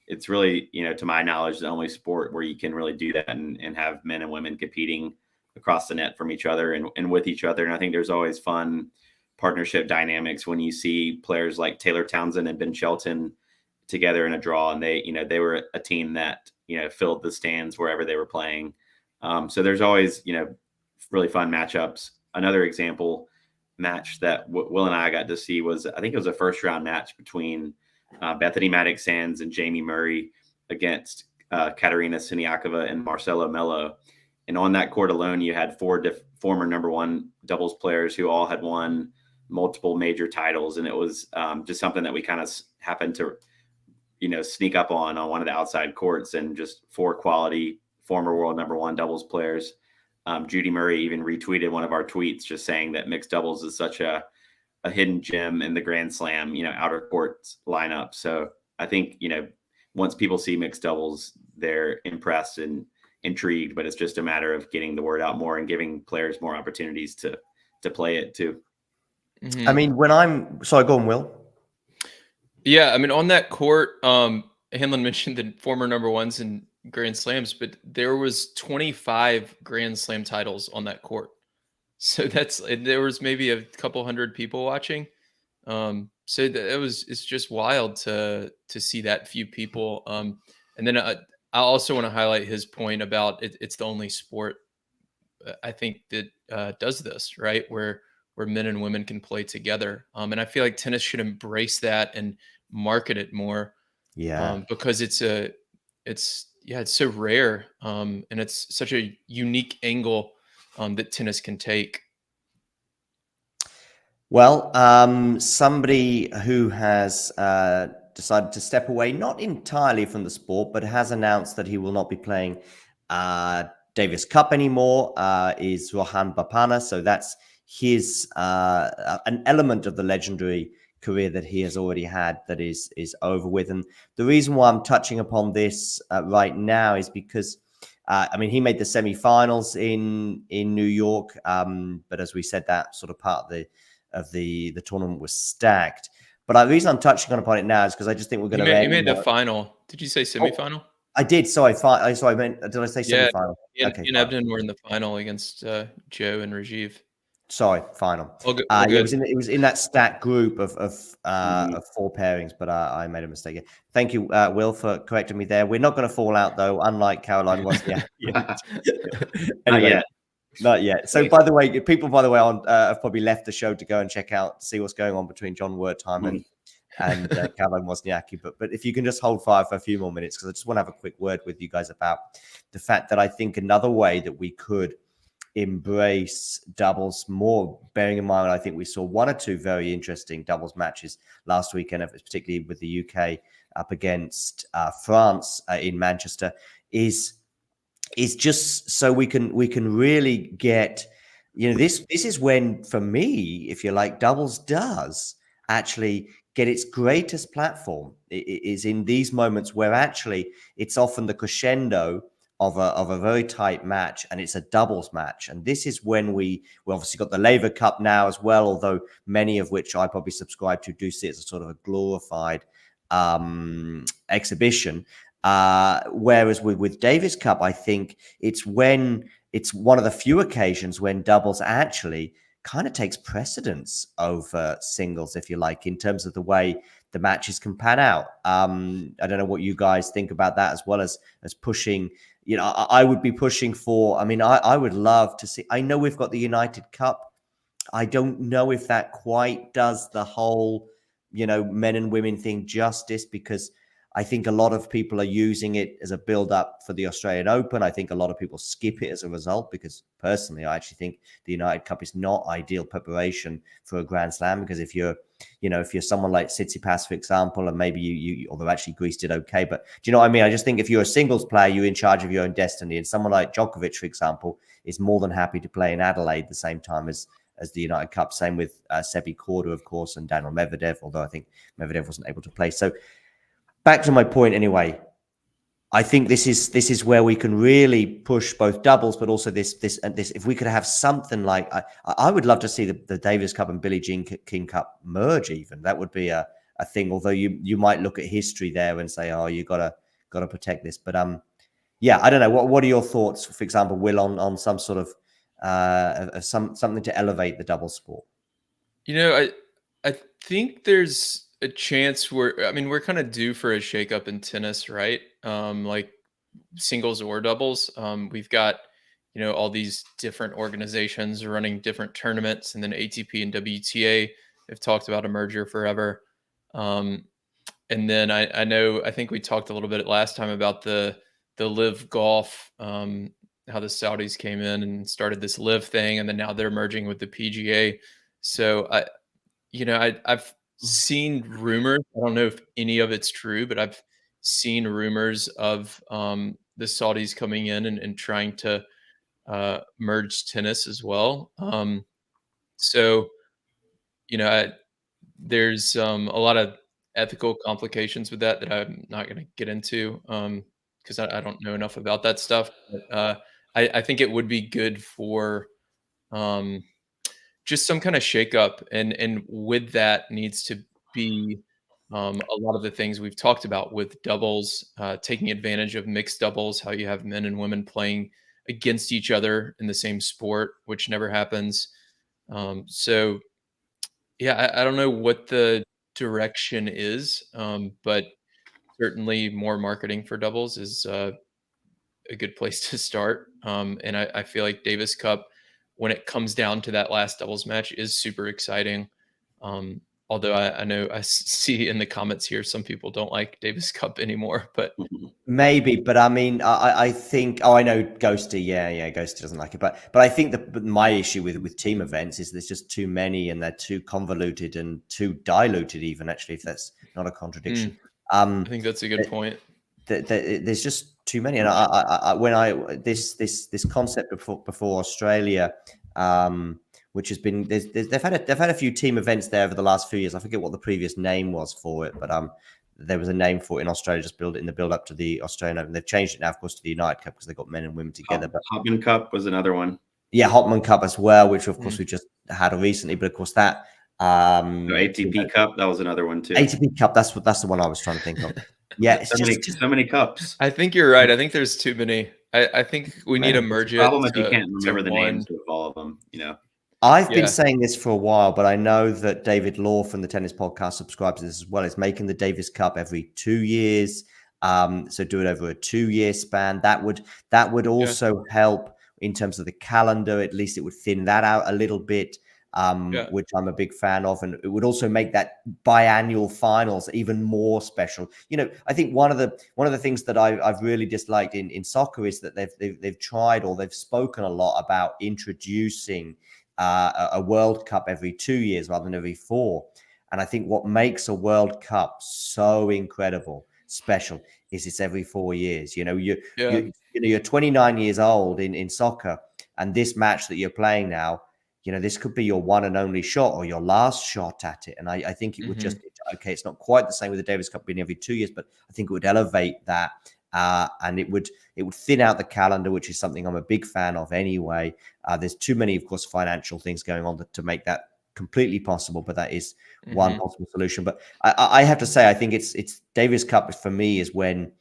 it's really, to my knowledge, the only sport where you can really do that and have men and women competing across the net from each other and with each other. And I think there's always fun partnership dynamics when you see players like Taylor Townsend and Ben Shelton together in a draw, and they were a team that, filled the stands wherever they were playing. So there's always, really fun matchups. Another example match that Will and I got to see was, I think it was a first round match between Bethany Maddox-Sands and Jamie Murray against Katerina Siniakova and Marcelo Melo. And on that court alone, you had four former number one doubles players who all had won multiple major titles. And it was just something that we kind of happened to, sneak up on one of the outside courts, and just four quality former world number one doubles players. Judy Murray even retweeted one of our tweets just saying that mixed doubles is such a hidden gem in the Grand Slam, outer courts lineup. So I think, once people see mixed doubles, they're impressed and intrigued, but it's just a matter of getting the word out more and giving players more opportunities to play it too. Mm-hmm. I mean, sorry, go on, Will. Yeah, I mean, on that court, Hanlon mentioned the former number ones, and Grand Slams, but there was 25 Grand Slam titles on that court. So there was maybe a couple hundred people watching. So it's just wild to see that few people. And then I also want to highlight his point about it's the only sport I think that does this, right, where men and women can play together. And I feel like tennis should embrace that and market it more. Yeah. Because it's so rare, and it's such a unique angle that tennis can take. Well, somebody who has decided to step away, not entirely from the sport, but has announced that he will not be playing Davis Cup anymore, is Rohan Bopanna. So that's his an element of the legendary career that he has already had that is over with. And the reason why I'm touching upon this right now is because he made the semi-finals in New York, but as we said, that sort of part of the tournament was stacked. But the reason I'm touching upon it now is because I just think we're going to. You made the final. Did you say semi-final? I did. Sorry, did I say semi-final? Yeah, and Ebden were in the final against Joe and Rajiv. Sorry, final. All good. It was in that stacked group of 4 pairings, but I made a mistake. Thank you, Will, for correcting me there. We're not going to fall out though, unlike Caroline Wozniacki. Anyway, not yet. So, by the way, people, on have probably left the show to go and see what's going on between John Wertheim and Caroline Wozniacki. But if you can just hold fire for a few more minutes, because I just want to have a quick word with you guys about the fact that I think another way that we could embrace doubles more, bearing in mind I think we saw 1 or 2 very interesting doubles matches last weekend, particularly with the UK up against France in Manchester, is just so we can really get, this is when, for me, if you like, doubles does actually get its greatest platform. It is in these moments where actually it's often the crescendo of a very tight match, and it's a doubles match. And this is when we obviously got the Laver Cup now as well, although many of which I probably subscribe to do see it as a sort of a glorified exhibition. Whereas with Davis Cup, I think it's one of the few occasions when doubles actually kind of takes precedence over singles, if you like, in terms of the way the matches can pan out. I don't know what you guys think about that, as well as pushing. I would be pushing for. I would love to see. I know we've got the United Cup. I don't know if that quite does the whole, men and women thing justice, because I think a lot of people are using it as a build-up for the Australian Open. I think a lot of people skip it as a result, because personally, I actually think the United Cup is not ideal preparation for a Grand Slam, because if you're someone like Tsitsipas, for example, and maybe although actually Greece did okay, but do you know what I mean? I just think if you're a singles player, you're in charge of your own destiny. And someone like Djokovic, for example, is more than happy to play in Adelaide the same time as the United Cup. Same with Sebi Korda, of course, and Daniel Medvedev, although I think Medvedev wasn't able to play. So back to my point anyway, I think this is where we can really push both doubles, but also this. If we could have something like, I would love to see the Davis Cup and Billie Jean King Cup merge. Even that would be a thing. Although you might look at history there and say, oh, you gotta protect this. But yeah, I don't know. What are your thoughts, for example, Will, on some sort of something to elevate the double sport? I think there's a chance we're kind of due for a shakeup in tennis, right? Like singles or doubles. We've got, all these different organizations running different tournaments, and then ATP and WTA have talked about a merger forever. And then I think we talked a little bit last time about the Live Golf, how the Saudis came in and started this Live thing, and then now they're merging with the PGA. So I've seen rumors. I don't know if any of it's true, but I've seen rumors of the Saudis coming in and trying to merge tennis as well. So there's a lot of ethical complications with that I'm not going to get into because I don't know enough about that stuff. But I think it would be good for just some kind of shakeup, and with that needs to be A lot of the things we've talked about with doubles, taking advantage of mixed doubles, how you have men and women playing against each other in the same sport, which never happens. So yeah, I don't know what the direction is, but certainly more marketing for doubles is a good place to start. And I feel like Davis Cup, when it comes down to that last doubles match, is super exciting. Um, Although I know I see in the comments here some people don't like Davis Cup anymore, but Maybe, but I mean, I think. Oh, I know Ghosty. Yeah, Ghosty doesn't like it. But I think that my issue with team events is there's just too many and they're too convoluted and too diluted. Even actually, if that's not a contradiction. I think that's a good point. There's just too many, and I this concept before Australia, which has been they've had a few team events there over the last few years. I forget what the previous name was for it, but there was a name for it in Australia, just in the build up to the Australian Open. They've changed it now, of course, to the United Cup because they've got men and women together. But Hopman Cup was another one. Yeah, Hopman Cup as well, which of course we just had recently. But of course that ATP Cup, that was another one too. ATP Cup, that's the one I was trying to think of. Yeah, it's so many cups. I think you're right. I think there's too many. I think we need to merge it. Problem if you can't remember the names of all of them, I've been saying this for a while, but I know that David Law from the Tennis Podcast subscribes to this as well. Is making the Davis Cup every 2 years. So do it over a 2-year span. That would also help in terms of the calendar. At least it would thin that out a little bit, which I'm a big fan of. And it would also make that biannual finals even more special. I think one of the things that I've really disliked in soccer is that they've tried, or they've spoken a lot about introducing a World Cup every 2 years rather than every 4. And I think what makes a World Cup so incredible, special, is it's every 4 years. You're 29 years old in soccer, and this match that you're playing now, this could be your one and only shot or your last shot at it. And I think it would just, okay, it's not quite the same with the Davis Cup being every 2 years, but I think it would elevate that. And it would thin out the calendar, which is something I'm a big fan of anyway. There's too many, of course, financial things going on to make that completely possible, but that is one possible solution. But I have to say, I think it's Davis Cup for me is when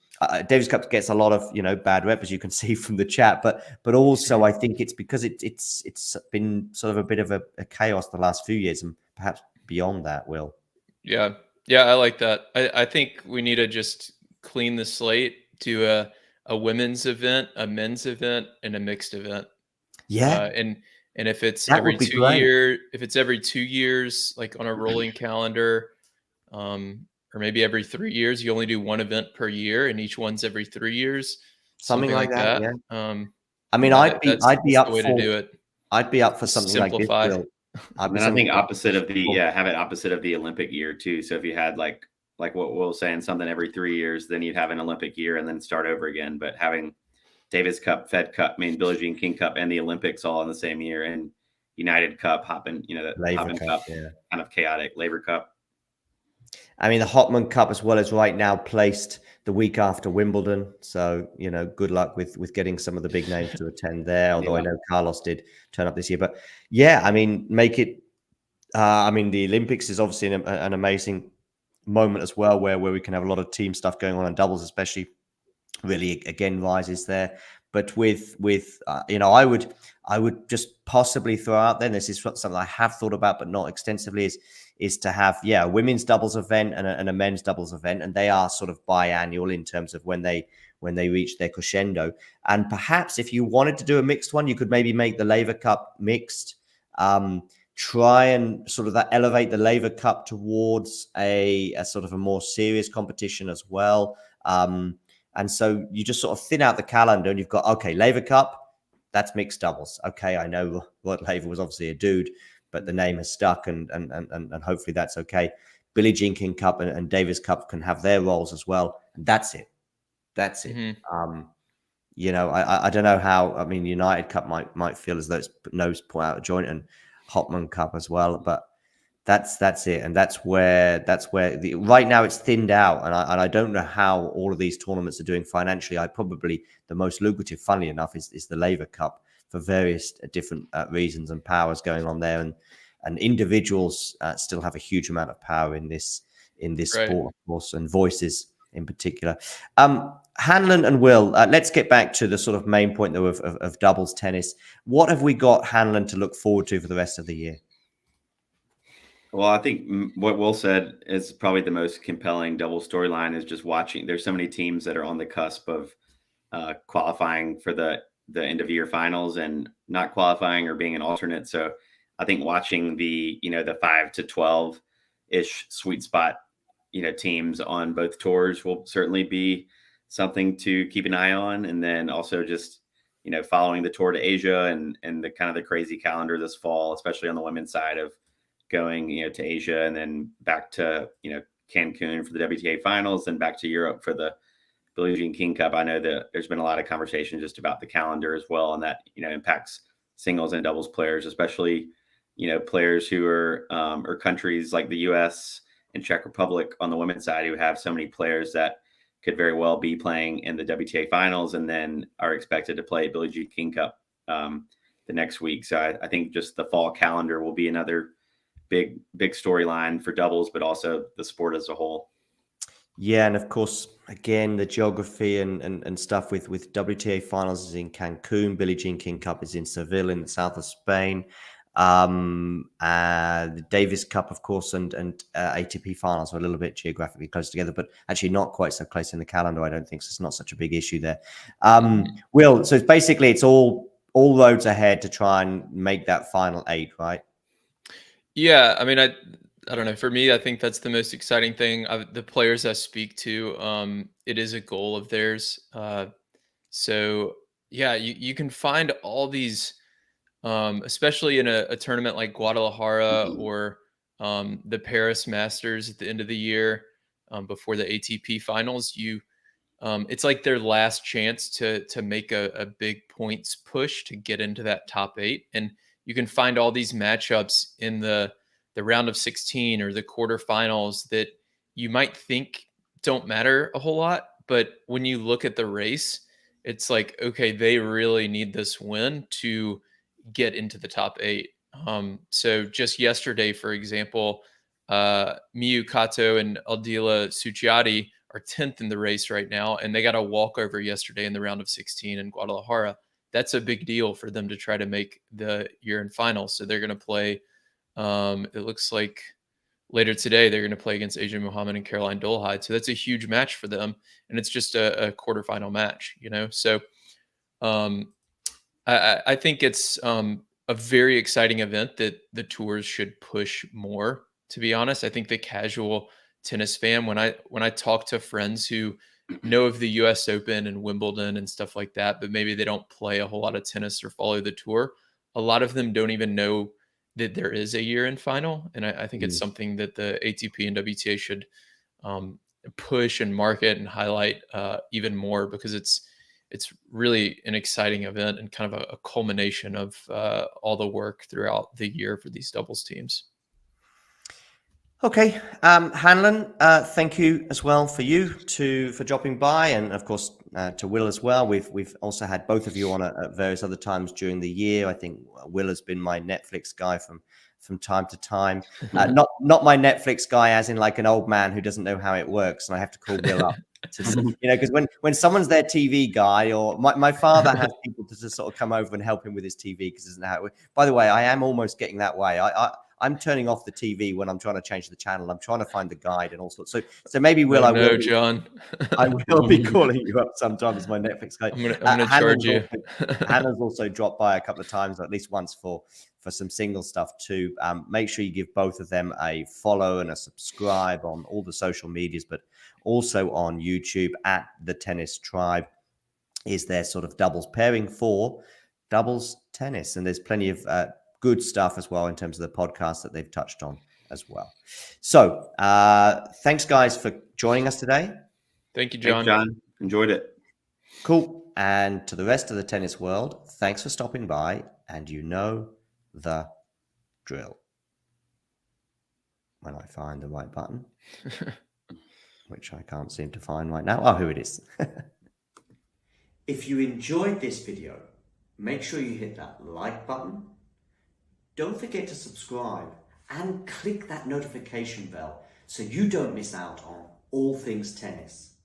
Davis Cup gets a lot of bad rep, as you can see from the chat, but also I think it's because it's been sort of a bit of a chaos the last few years, and perhaps beyond that. Will. Yeah, I like that. I think we need to just clean the slate to a women's event, a men's event, and a mixed event. Yeah, and if it's every 2 years, if it's every 2 years, like on a rolling calendar, or maybe every 3 years, you only do one event per year, and each one's every 3 years, something like that. Yeah. I mean, I'd be up the way for to do it. I'd be up for something like this. I think opposite of have it opposite of the Olympic year too. So if you had like what Will's saying, something every 3 years, then you'd have an Olympic year and then start over again. But having Davis Cup, Fed Cup, Billie Jean King Cup, and the Olympics all in the same year, and United Cup, Hopman Cup, kind of chaotic, Labor Cup. I mean, the Hopman Cup as well is right now placed the week after Wimbledon. So, good luck with getting some of the big names to attend there, although I know Carlos did turn up this year. But yeah, I mean, make it, the Olympics is obviously an amazing moment as well, where we can have a lot of team stuff going on, and doubles especially really again rises there. But with I would just possibly throw out then, this is something I have thought about but not extensively, is to have a women's doubles event and a men's doubles event, and they are sort of biannual in terms of when they reach their crescendo. And perhaps if you wanted to do a mixed one, you could maybe make the Laver Cup mixed. Try and sort of that elevate the Laver Cup towards a sort of a more serious competition as well. And so you just sort of thin out the calendar, and you've got, okay, Laver Cup, that's mixed doubles. Okay, I know Rod Laver was obviously a dude, but the name has stuck, and hopefully that's okay. Billie Jean King Cup and Davis Cup can have their roles as well. And that's it. I don't know how. I mean, United Cup might feel as though it's nose put out of joint, and Hopman Cup as well, but that's it, and that's where right now it's thinned out, and I don't know how all of these tournaments are doing financially. Probably the most lucrative, funnily enough, is the Laver Cup for various different reasons and powers going on there, and individuals still have a huge amount of power in this in this Right. sport, of course, and voices in particular. Hanlon and Will, let's get back to the sort of main point, though, of doubles tennis. What have we got, Hanlon, to look forward to for the rest of the year? Well, I think what Will said is probably the most compelling double storyline is just watching. There's so many teams that are on the cusp of qualifying for the end of year finals and not qualifying or being an alternate. So I think watching the 5 to 12 ish sweet spot, teams on both tours will certainly be something to keep an eye on. And then also just, following the tour to Asia and the kind of the crazy calendar this fall, especially on the women's side of going, to Asia and then back to, Cancun for the WTA finals and back to Europe for the Billie Jean King Cup. I know that there's been a lot of conversation just about the calendar as well, and that, impacts singles and doubles players, especially, players who are or countries like the US and Czech Republic on the women's side who have so many players that could very well be playing in the WTA finals and then are expected to play Billie Jean King Cup the next week. So I think just the fall calendar will be another big storyline for doubles, but also the sport as a whole. Yeah, and of course, again, the geography and stuff with WTA finals is in Cancun, Billie Jean King Cup is in Seville in the south of Spain, the Davis Cup, of course, and ATP finals are a little bit geographically close together, but actually not quite so close in the calendar, I don't think. So it's not such a big issue there. Will, so basically it's all roads ahead to try and make that final 8, right? Yeah, I mean, I don't know. For me, I think that's the most exciting thing. The players I speak to, it is a goal of theirs. So yeah, you can find all these, especially in a tournament like Guadalajara or the Paris Masters at the end of the year, before the ATP finals. It's like their last chance to make a big points push to get into that top 8, and you can find all these matchups in the round of 16 or the quarterfinals that you might think don't matter a whole lot. But when you look at the race, it's like, okay, they really need this win to get into the top 8. So just yesterday, for example, Miyu Kato and Aldila Suciati are 10th in the race right now, and they got a walkover yesterday in the round of 16 in Guadalajara. That's a big deal for them to try to make the year-end final. So they're going to play, it looks like later today, they're going to play against Asia Muhammad and Caroline Dolehide. So that's a huge match for them. And it's just a quarterfinal match, So I think it's a very exciting event that the tours should push more, to be honest. I think the casual tennis fan, when I talk to friends who know of the US Open and Wimbledon and stuff like that, but maybe they don't play a whole lot of tennis or follow the tour, a lot of them don't even know that there is a year-end final. And I think it's something that the ATP and WTA should push and market and highlight even more, because it's really an exciting event and kind of a culmination of all the work throughout the year for these doubles teams. Okay, Hanlon, thank you as well for dropping by, and of course to Will as well. We've also had both of you on at various other times during the year. I think Will has been my Netflix guy from time to time. Not my Netflix guy as in like an old man who doesn't know how it works, and I have to call Will up to, because when someone's their TV guy, or my father has people to just sort of come over and help him with his TV because he doesn't know how it works. By the way, I am almost getting that way. I'm turning off the TV when I'm trying to change the channel. I'm trying to find the guide and all sorts. So maybe Will, John. I will be calling you up sometime as my Netflix guide. I'm gonna charge you. Hannah's also dropped by a couple of times, or at least once for some single stuff too. Make sure you give both of them a follow and a subscribe on all the social medias, but also on YouTube at The Tennis Tribe is their sort of doubles pairing for doubles tennis. And there's plenty of good stuff as well in terms of the podcast that they've touched on as well. So thanks guys for joining us today. Thank you, John. Thanks, John. Enjoyed it. Cool. And to the rest of the tennis world, thanks for stopping by, and you know the drill. When I find the right button, which I can't seem to find right now. Oh, here it is. If you enjoyed this video, make sure you hit that like button. Don't forget to subscribe and click that notification bell so you don't miss out on all things tennis.